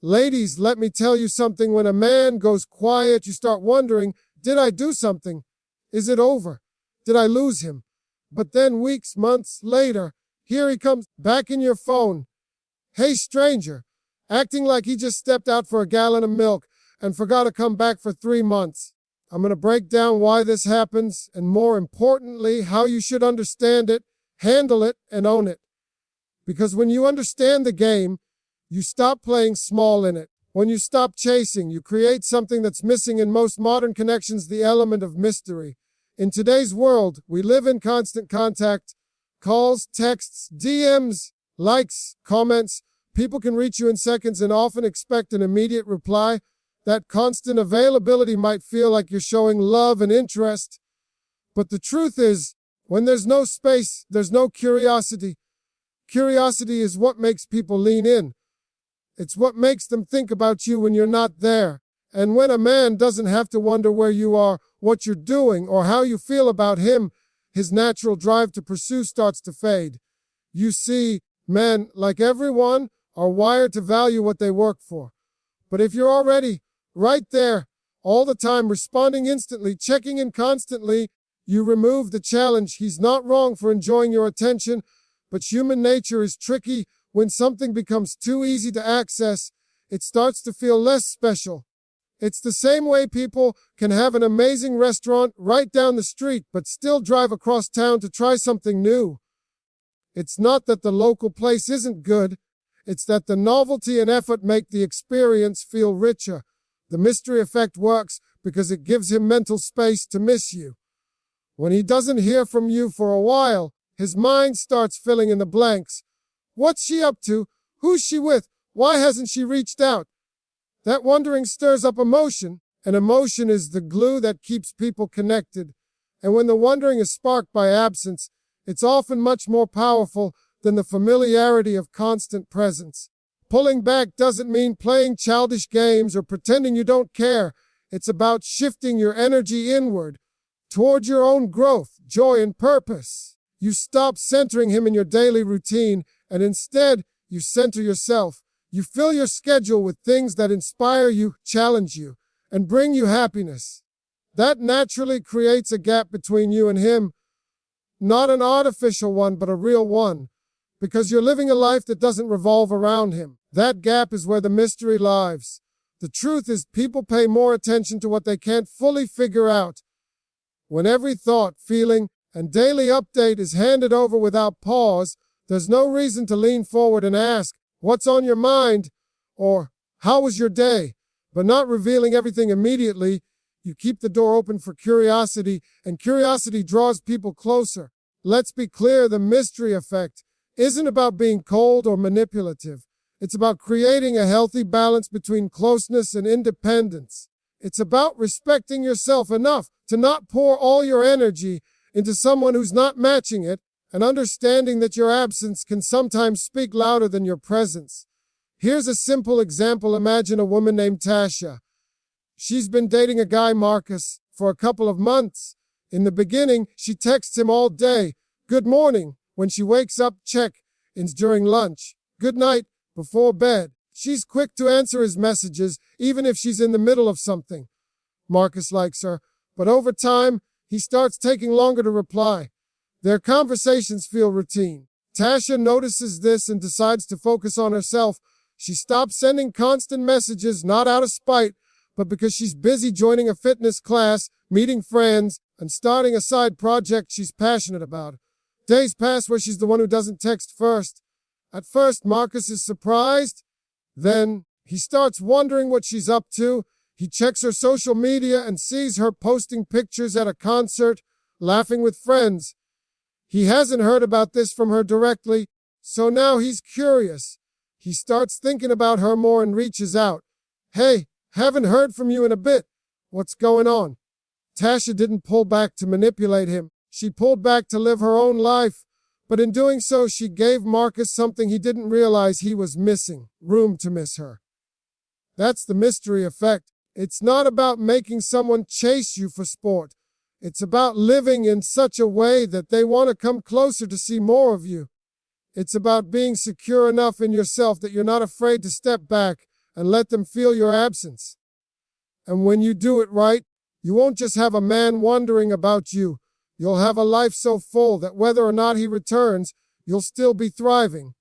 Ladies, let me tell you something. When a man goes quiet, you start wondering, did I do something? Is it over? Did I lose him? But then weeks, months later, here he comes back in your phone. Hey, stranger, acting like he just stepped out for a gallon of milk and forgot to come back for 3 months. I'm going to break down why this happens and, more importantly, how you should understand it, handle it, and own it. Because when you understand the game, you stop playing small in it. When you stop chasing, you create something that's missing in most modern connections, the element of mystery. In today's world, we live in constant contact. Calls, texts, DMs, likes, comments. People can reach you in seconds and often expect an immediate reply. That constant availability might feel like you're showing love and interest. But the truth is, when there's no space, there's no curiosity. Curiosity is what makes people lean in. It's what makes them think about you when you're not there. And when a man doesn't have to wonder where you are, what you're doing, or how you feel about him, his natural drive to pursue starts to fade. You see, men, like everyone, are wired to value what they work for. But if you're already right there, all the time, responding instantly, checking in constantly, you remove the challenge. He's not wrong for enjoying your attention, but human nature is tricky. When something becomes too easy to access, it starts to feel less special. It's the same way people can have an amazing restaurant right down the street, but still drive across town to try something new. It's not that the local place isn't good. It's that the novelty and effort make the experience feel richer. The mystery effect works because it gives him mental space to miss you. When he doesn't hear from you for a while, his mind starts filling in the blanks. What's she up to? Who's she with? Why hasn't she reached out? That wondering stirs up emotion, and emotion is the glue that keeps people connected. And when the wondering is sparked by absence, it's often much more powerful than the familiarity of constant presence. Pulling back doesn't mean playing childish games or pretending you don't care. It's about shifting your energy inward, toward your own growth, joy, and purpose. You stop centering him in your daily routine, and instead, you center yourself. You fill your schedule with things that inspire you, challenge you, and bring you happiness. That naturally creates a gap between you and him. Not an artificial one, but a real one. Because you're living a life that doesn't revolve around him. That gap is where the mystery lies. The truth is, people pay more attention to what they can't fully figure out. When every thought, feeling, and daily update is handed over without pause, there's no reason to lean forward and ask, what's on your mind? Or, how was your day? But not revealing everything immediately, you keep the door open for curiosity, and curiosity draws people closer. Let's be clear, the mystery effect isn't about being cold or manipulative. It's about creating a healthy balance between closeness and independence. It's about respecting yourself enough to not pour all your energy into someone who's not matching it, and understanding that your absence can sometimes speak louder than your presence. Here's a simple example. Imagine a woman named Tasha. She's been dating a guy, Marcus, for a couple of months. In the beginning, she texts him all day. Good morning. When she wakes up, check-ins during lunch. Good night, before bed. She's quick to answer his messages, even if she's in the middle of something. Marcus likes her, but over time, he starts taking longer to reply. Their conversations feel routine. Tasha notices this and decides to focus on herself. She stops sending constant messages, not out of spite, but because she's busy joining a fitness class, meeting friends, and starting a side project she's passionate about. Days pass where she's the one who doesn't text first. At first, Marcus is surprised. Then, he starts wondering what she's up to. He checks her social media and sees her posting pictures at a concert, laughing with friends. He hasn't heard about this from her directly, so now he's curious. He starts thinking about her more and reaches out. Hey, haven't heard from you in a bit. What's going on? Tasha didn't pull back to manipulate him. She pulled back to live her own life. But in doing so, she gave Marcus something he didn't realize he was missing: room to miss her. That's the mystery effect. It's not about making someone chase you for sport. It's about living in such a way that they want to come closer to see more of you. It's about being secure enough in yourself that you're not afraid to step back and let them feel your absence. And when you do it right, you won't just have a man wondering about you. You'll have a life so full that whether or not he returns, you'll still be thriving.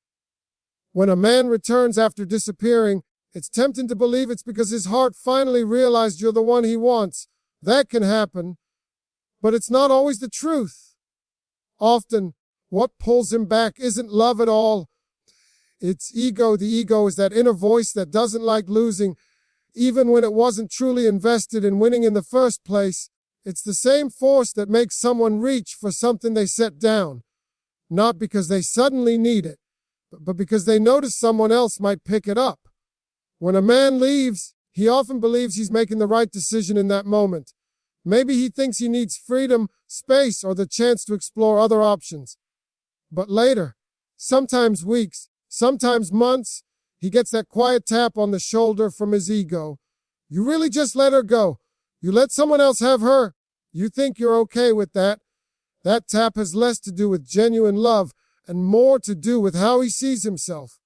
When a man returns after disappearing, it's tempting to believe it's because his heart finally realized you're the one he wants. That can happen, but it's not always the truth. Often, what pulls him back isn't love at all. It's ego. The ego is that inner voice that doesn't like losing, even when it wasn't truly invested in winning in the first place. It's the same force that makes someone reach for something they set down, not because they suddenly need it, but because they notice someone else might pick it up. When a man leaves, he often believes he's making the right decision in that moment. Maybe he thinks he needs freedom, space, or the chance to explore other options. But later, sometimes weeks, sometimes months, he gets that quiet tap on the shoulder from his ego. You really just let her go. You let someone else have her. You think you're okay with that. That tap has less to do with genuine love and more to do with how he sees himself.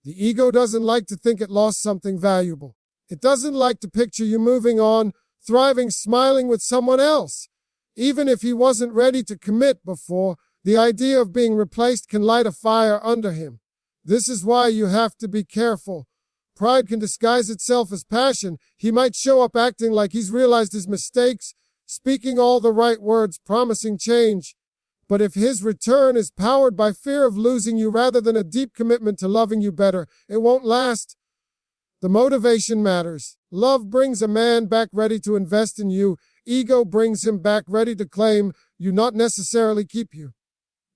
The ego doesn't like to think it lost something valuable. It doesn't like to picture you moving on, thriving, smiling with someone else. Even if he wasn't ready to commit before, the idea of being replaced can light a fire under him. This is why you have to be careful. Pride can disguise itself as passion. He might show up acting like he's realized his mistakes, speaking all the right words, promising change. But if his return is powered by fear of losing you rather than a deep commitment to loving you better, it won't last. The motivation matters. Love brings a man back ready to invest in you. Ego brings him back ready to claim you, not necessarily keep you.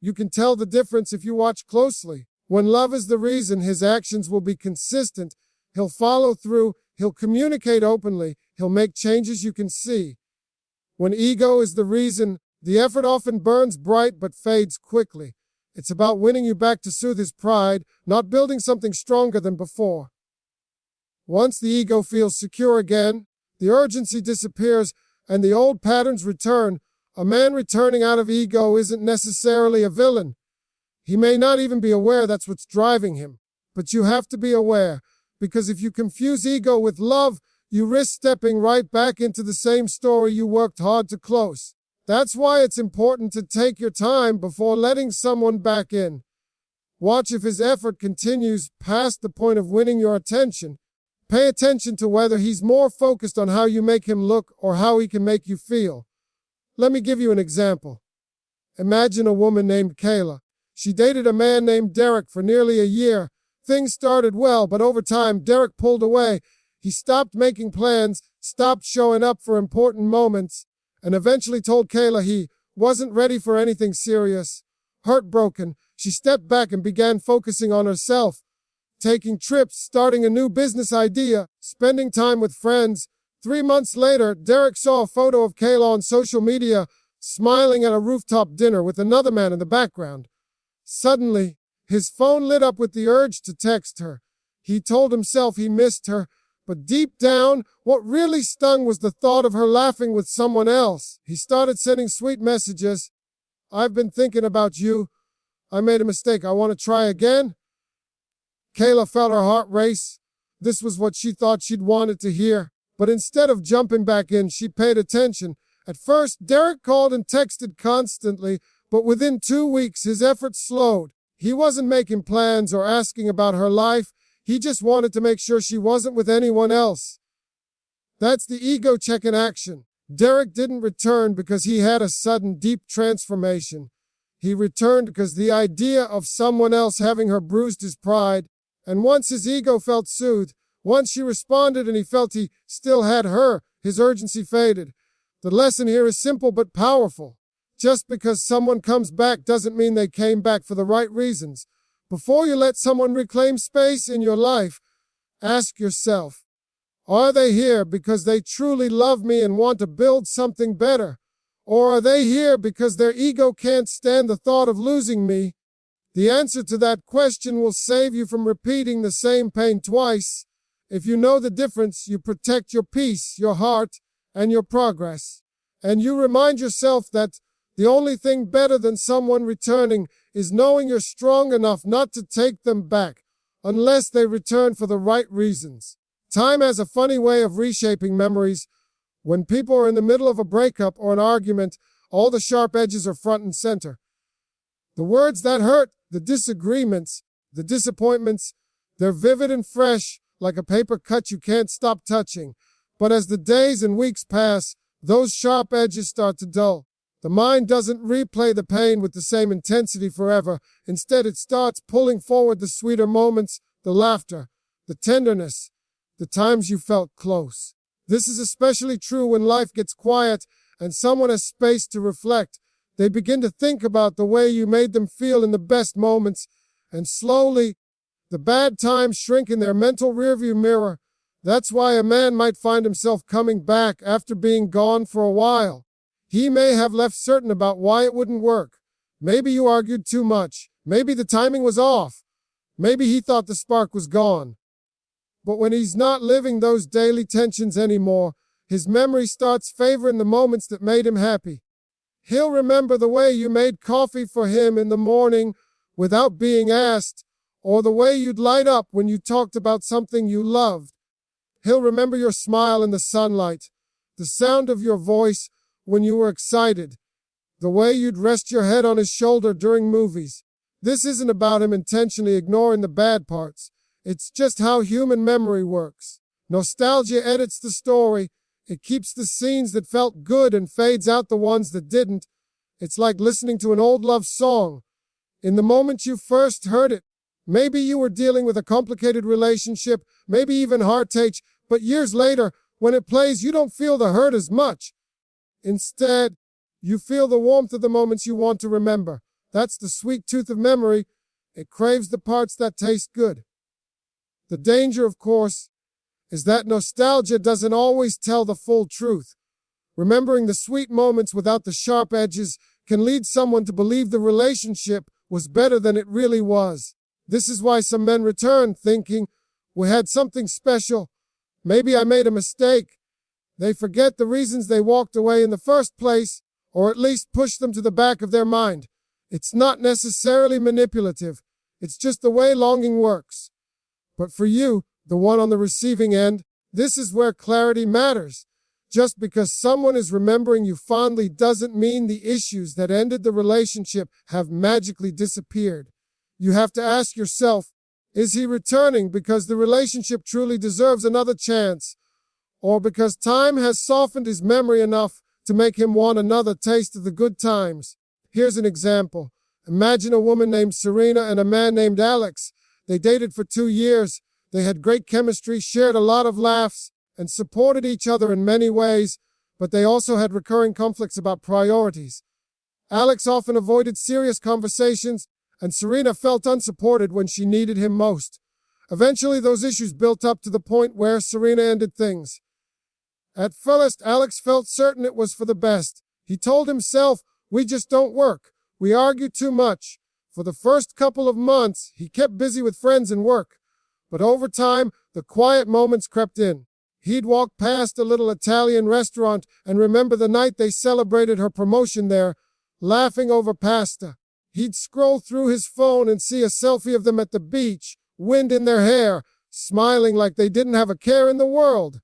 You can tell the difference if you watch closely. When love is the reason, his actions will be consistent. He'll follow through. He'll communicate openly. He'll make changes you can see. When ego is the reason, the effort often burns bright but fades quickly. It's about winning you back to soothe his pride, not building something stronger than before. Once the ego feels secure again, the urgency disappears and the old patterns return. A man returning out of ego isn't necessarily a villain. He may not even be aware that's what's driving him. But you have to be aware, because if you confuse ego with love, you risk stepping right back into the same story you worked hard to close. That's why it's important to take your time before letting someone back in. Watch if his effort continues past the point of winning your attention. Pay attention to whether he's more focused on how you make him look or how he can make you feel. Let me give you an example. Imagine a woman named Kayla. She dated a man named Derek for nearly a year. Things started well, but over time, Derek pulled away. He stopped making plans, stopped showing up for important moments, and eventually told Kayla he wasn't ready for anything serious. Heartbroken, she stepped back and began focusing on herself, taking trips, starting a new business idea, spending time with friends. 3 months later, Derek saw a photo of Kayla on social media, smiling at a rooftop dinner with another man in the background. Suddenly, his phone lit up with the urge to text her. He told himself he missed her, but deep down, what really stung was the thought of her laughing with someone else. He started sending sweet messages. "I've been thinking about you. I made a mistake. I want to try again." Kayla felt her heart race. This was what she thought she'd wanted to hear. But instead of jumping back in, she paid attention. At first, Derek called and texted constantly, but within 2 weeks, his efforts slowed. He wasn't making plans or asking about her life. He just wanted to make sure she wasn't with anyone else. That's the ego check in action. Derek didn't return because he had a sudden, deep transformation. He returned because the idea of someone else having her bruised his pride. And once his ego felt soothed, once she responded and he felt he still had her, his urgency faded. The lesson here is simple but powerful. Just because someone comes back doesn't mean they came back for the right reasons. Before you let someone reclaim space in your life, ask yourself, are they here because they truly love me and want to build something better? Or are they here because their ego can't stand the thought of losing me? The answer to that question will save you from repeating the same pain twice. If you know the difference, you protect your peace, your heart, and your progress. And you remind yourself that the only thing better than someone returning is knowing you're strong enough not to take them back. unless they return for the right reasons. Time has a funny way of reshaping memories. When people are in the middle of a breakup or an argument, all the sharp edges are front and center. The words that hurt, the disagreements, the disappointments, they're vivid and fresh, like a paper cut you can't stop touching. But as the days and weeks pass, those sharp edges start to dull. The mind doesn't replay the pain with the same intensity forever. Instead, it starts pulling forward the sweeter moments, the laughter, the tenderness, the times you felt close. This is especially true when life gets quiet and someone has space to reflect. They begin to think about the way you made them feel in the best moments, and slowly, the bad times shrink in their mental rearview mirror. That's why a man might find himself coming back after being gone for a while. He may have left certain about why it wouldn't work. Maybe you argued too much. Maybe the timing was off. Maybe he thought the spark was gone. But when he's not living those daily tensions anymore, his memory starts favoring the moments that made him happy. He'll remember the way you made coffee for him in the morning without being asked, or the way you'd light up when you talked about something you loved. He'll remember your smile in the sunlight, the sound of your voice when you were excited, the way you'd rest your head on his shoulder during movies. This isn't about him intentionally ignoring the bad parts. It's just how human memory works. Nostalgia edits the story. It keeps the scenes that felt good and fades out the ones that didn't. It's like listening to an old love song. In the moment you first heard it, maybe you were dealing with a complicated relationship, maybe even heartache, but years later, when it plays, you don't feel the hurt as much. Instead, you feel the warmth of the moments you want to remember. That's the sweet tooth of memory. It craves the parts that taste good. The danger, of course, is that nostalgia doesn't always tell the full truth. Remembering the sweet moments without the sharp edges can lead someone to believe the relationship was better than it really was. This is why some men return thinking, we had something special. Maybe I made a mistake. They forget the reasons they walked away in the first place, or at least push them to the back of their mind. It's not necessarily manipulative. It's just the way longing works. But for you, the one on the receiving end, this is where clarity matters. Just because someone is remembering you fondly doesn't mean the issues that ended the relationship have magically disappeared. You have to ask yourself, is he returning because the relationship truly deserves another chance, or because time has softened his memory enough to make him want another taste of the good times? Here's an example. Imagine a woman named Serena and a man named Alex. They dated for 2 years. They had great chemistry, shared a lot of laughs, and supported each other in many ways, but they also had recurring conflicts about priorities. Alex often avoided serious conversations, and Serena felt unsupported when she needed him most. Eventually, those issues built up to the point where Serena ended things. At first, Alex felt certain it was for the best. He told himself, we just don't work. We argue too much. For the first couple of months, he kept busy with friends and work. But over time, the quiet moments crept in. He'd walk past a little Italian restaurant and remember the night they celebrated her promotion there, laughing over pasta. He'd scroll through his phone and see a selfie of them at the beach, wind in their hair, smiling like they didn't have a care in the world.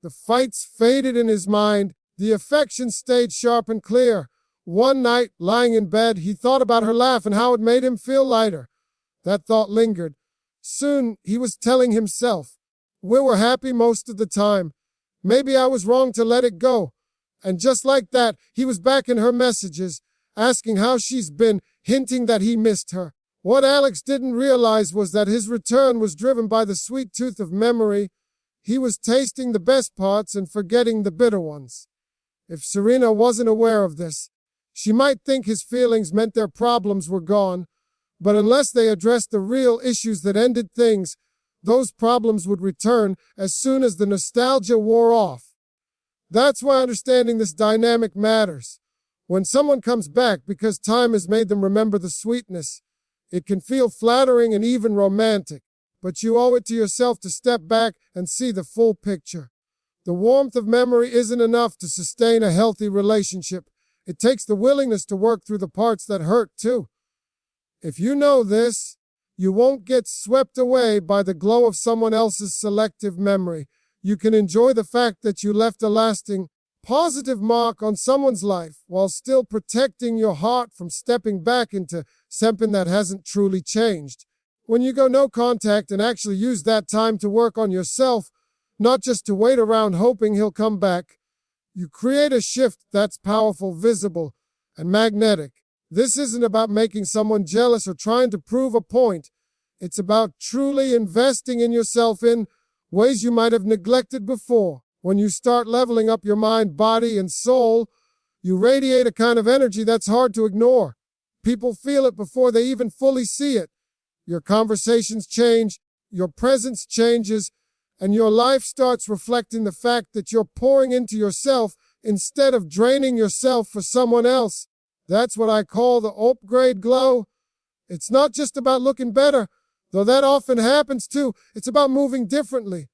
The fights faded in his mind. The affection stayed sharp and clear. One night, lying in bed, he thought about her laugh and how it made him feel lighter. That thought lingered. Soon, he was telling himself, we were happy most of the time. Maybe I was wrong to let it go. And just like that, he was back in her messages, asking how she's been, hinting that he missed her. What Alex didn't realize was that his return was driven by the sweet tooth of memory. He was tasting the best parts and forgetting the bitter ones. If Serena wasn't aware of this, she might think his feelings meant their problems were gone, but unless they addressed the real issues that ended things, those problems would return as soon as the nostalgia wore off. That's why understanding this dynamic matters. When someone comes back because time has made them remember the sweetness, it can feel flattering and even romantic, but you owe it to yourself to step back and see the full picture. The warmth of memory isn't enough to sustain a healthy relationship. It takes the willingness to work through the parts that hurt too. If you know this, You won't get swept away by the glow of someone else's selective memory. You can enjoy the fact that you left a lasting, positive mark on someone's life while still protecting your heart from stepping back into something that hasn't truly changed. When you go no contact and actually use that time to work on yourself, not just to wait around hoping he'll come back, you create a shift that's powerful, visible, and magnetic. This isn't about making someone jealous or trying to prove a point. It's about truly investing in yourself in ways you might have neglected before. When you start leveling up your mind, body, and soul, you radiate a kind of energy that's hard to ignore. People feel it before they even fully see it. Your conversations change, your presence changes, and your life starts reflecting the fact that you're pouring into yourself instead of draining yourself for someone else. That's what I call the upgrade glow. It's not just about looking better, though that often happens too. It's about moving differently.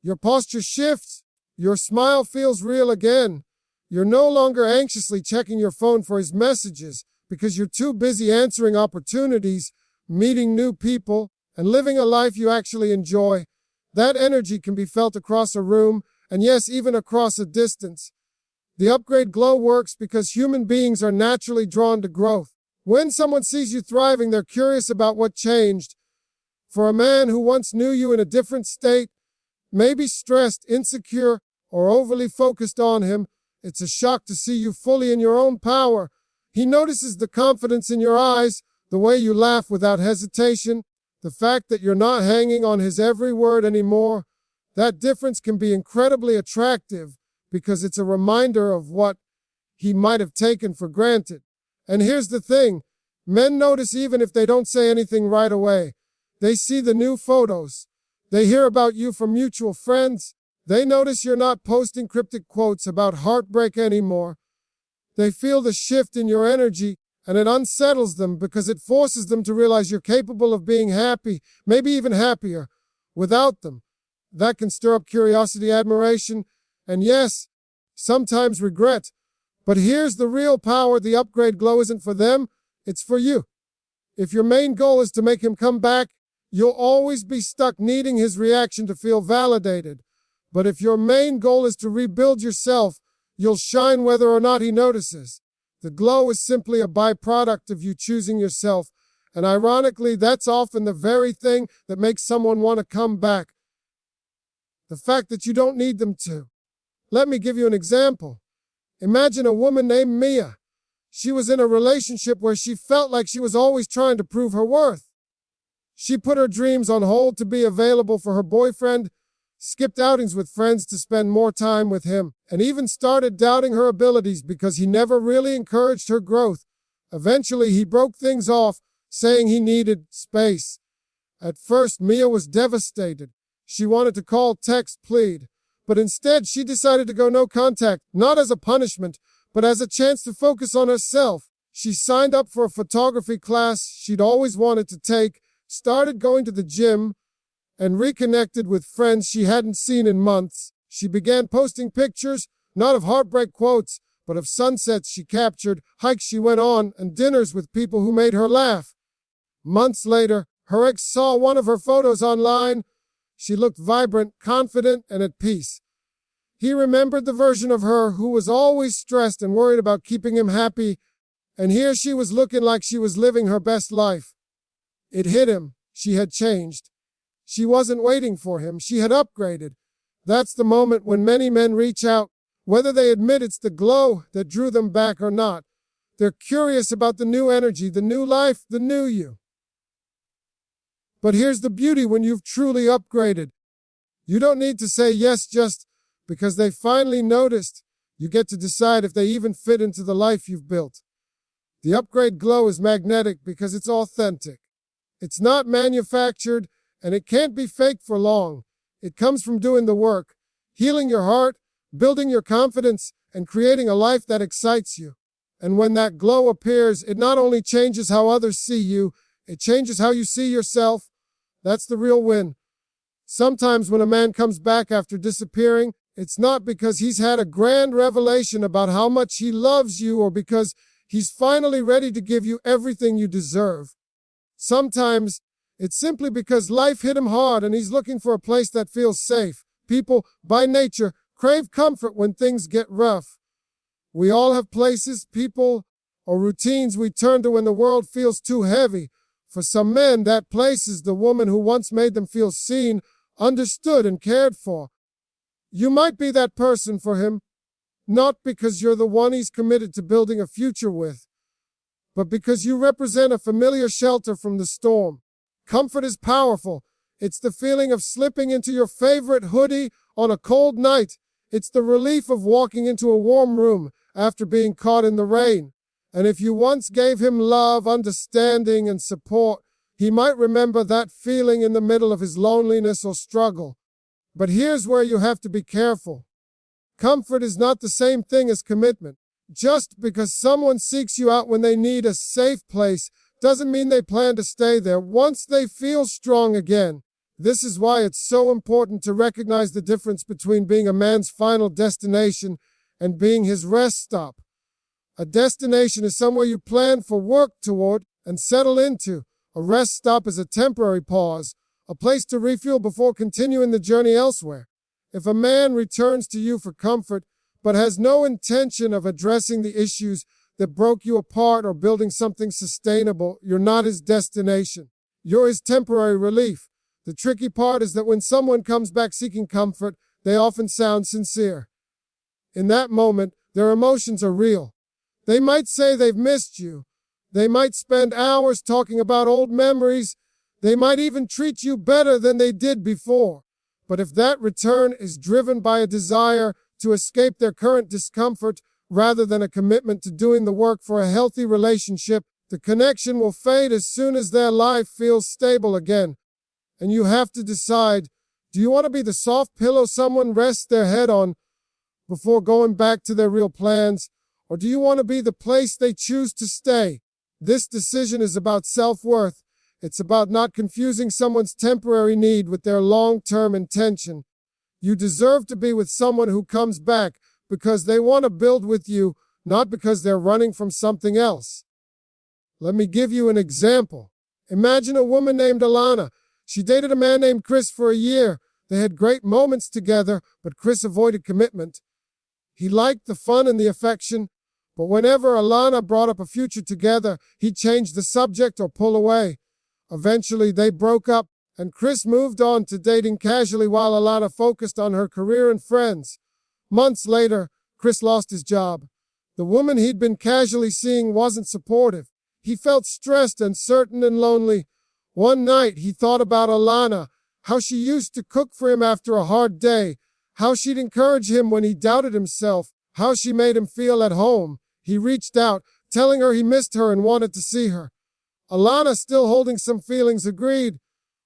Your posture shifts. Your smile feels real again. You're no longer anxiously checking your phone for his messages because you're too busy answering opportunities, meeting new people, and living a life you actually enjoy. That energy can be felt across a room, and yes, even across a distance. The upgrade glow works because human beings are naturally drawn to growth. When someone sees you thriving, they're curious about what changed. For a man who once knew you in a different state, maybe stressed, insecure, or overly focused on him, it's a shock to see you fully in your own power. He notices the confidence in your eyes, the way you laugh without hesitation, the fact that you're not hanging on his every word anymore. That difference can be incredibly attractive because it's a reminder of what he might have taken for granted. And here's the thing, men notice even if they don't say anything right away. They see the new photos. They hear about you from mutual friends. They notice you're not posting cryptic quotes about heartbreak anymore. They feel the shift in your energy, and it unsettles them because it forces them to realize you're capable of being happy, maybe even happier, without them. That can stir up curiosity, admiration, and yes, sometimes regret. But here's the real power. The upgrade glow isn't for them, it's for you. If your main goal is to make him come back, you'll always be stuck needing his reaction to feel validated. But if your main goal is to rebuild yourself, you'll shine whether or not he notices. The glow is simply a byproduct of you choosing yourself. And ironically, that's often the very thing that makes someone want to come back. The fact that you don't need them to. Let me give you an example. Imagine a woman named Mia. She was in a relationship where she felt like she was always trying to prove her worth. She put her dreams on hold to be available for her boyfriend, skipped outings with friends to spend more time with him, and even started doubting her abilities because he never really encouraged her growth. Eventually, he broke things off, saying he needed space. At first, Mia was devastated. She wanted to call, text, plead. But instead, she decided to go no contact, not as a punishment, but as a chance to focus on herself. She signed up for a photography class she'd always wanted to take, started going to the gym, and reconnected with friends she hadn't seen in months. She began posting pictures, not of heartbreak quotes, but of sunsets she captured, hikes she went on, and dinners with people who made her laugh. Months later, her ex saw one of her photos online. She looked vibrant, confident, and at peace. He remembered the version of her who was always stressed and worried about keeping him happy, and here she was looking like she was living her best life. It hit him. She had changed. She wasn't waiting for him. She had upgraded. That's the moment when many men reach out, whether they admit it's the glow that drew them back or not. They're curious about the new energy, the new life, the new you. But here's the beauty when you've truly upgraded. You don't need to say yes just because they finally noticed. You get to decide if they even fit into the life you've built. The upgrade glow is magnetic because it's authentic. It's not manufactured, and it can't be faked for long. It comes from doing the work, healing your heart, building your confidence, and creating a life that excites you. And when that glow appears, it not only changes how others see you, it changes how you see yourself. That's the real win. Sometimes when a man comes back after disappearing, it's not because he's had a grand revelation about how much he loves you or because he's finally ready to give you everything you deserve. Sometimes It's simply because life hit him hard and he's looking for a place that feels safe. People, by nature, crave comfort when things get rough. We all have places, people, or routines we turn to when the world feels too heavy. For some men, that place is the woman who once made them feel seen, understood, and cared for. You might be that person for him, not because you're the one he's committed to building a future with, but because you represent a familiar shelter from the storm. Comfort is powerful. It's the feeling of slipping into your favorite hoodie on a cold night. It's the relief of walking into a warm room after being caught in the rain. And if you once gave him love, understanding, and support, he might remember that feeling in the middle of his loneliness or struggle. But here's where you have to be careful. Comfort is not the same thing as commitment. Just because someone seeks you out when they need a safe place doesn't mean they plan to stay there once they feel strong again. This is why it's so important to recognize the difference between being a man's final destination and being his rest stop. A destination is somewhere you plan for, work toward, and settle into. A rest stop is a temporary pause, a place to refuel before continuing the journey elsewhere. If a man returns to you for comfort, but has no intention of addressing the issues that broke you apart or building something sustainable, you're not his destination. You're his temporary relief. The tricky part is that when someone comes back seeking comfort, they often sound sincere. In that moment, their emotions are real. They might say they've missed you. They might spend hours talking about old memories. They might even treat you better than they did before. But if that return is driven by a desire to escape their current discomfort rather than a commitment to doing the work for a healthy relationship, the connection will fade as soon as their life feels stable again. And you have to decide, do you want to be the soft pillow someone rests their head on before going back to their real plans? Or do you want to be the place they choose to stay? This decision is about self-worth. It's about not confusing someone's temporary need with their long-term intention. You deserve to be with someone who comes back because they want to build with you, not because they're running from something else. Let me give you an example. Imagine a woman named Alana. She dated a man named Chris for a year. They had great moments together, but Chris avoided commitment. He liked the fun and the affection, but whenever Alana brought up a future together, he'd change the subject or pull away. Eventually, they broke up, and Chris moved on to dating casually while Alana focused on her career and friends. Months later, Chris lost his job. The woman he'd been casually seeing wasn't supportive. He felt stressed, uncertain, and lonely. One night, he thought about Alana, how she used to cook for him after a hard day, how she'd encourage him when he doubted himself, how she made him feel at home. He reached out, telling her he missed her and wanted to see her. Alana, still holding some feelings, agreed.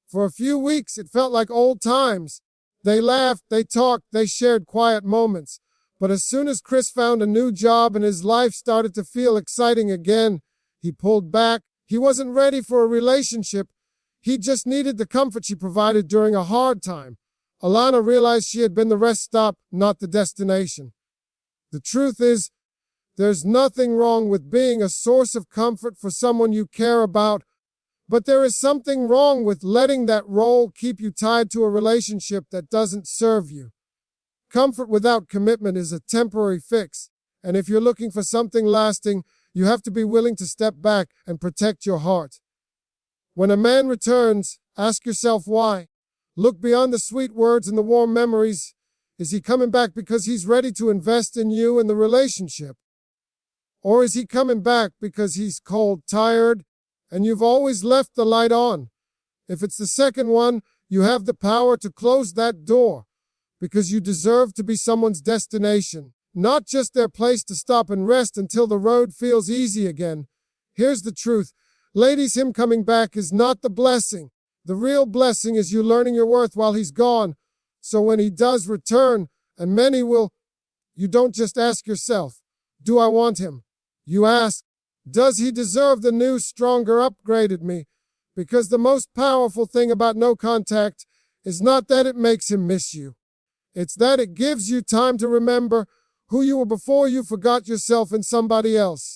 For a few weeks, it felt like old times. They laughed, they talked, they shared quiet moments. But as soon as Chris found a new job and his life started to feel exciting again, he pulled back. He wasn't ready for a relationship. He just needed the comfort she provided during a hard time. Alana realized she had been the rest stop, not the destination. The truth is, there's nothing wrong with being a source of comfort for someone you care about, but there is something wrong with letting that role keep you tied to a relationship that doesn't serve you. Comfort without commitment is a temporary fix, and if you're looking for something lasting, you have to be willing to step back and protect your heart. When a man returns, ask yourself why. Look beyond the sweet words and the warm memories. Is he coming back because he's ready to invest in you and the relationship? Or is he coming back because he's cold, tired, and you've always left the light on? If it's the second one, you have the power to close that door, because you deserve to be someone's destination, not just their place to stop and rest until the road feels easy again. Here's the truth. Ladies, him coming back is not the blessing. The real blessing is you learning your worth while he's gone. So when he does return, and many will, you don't just ask yourself, do I want him? You ask, does he deserve the new, stronger, upgraded me? Because the most powerful thing about no contact is not that it makes him miss you. It's that it gives you time to remember who you were before you forgot yourself in somebody else.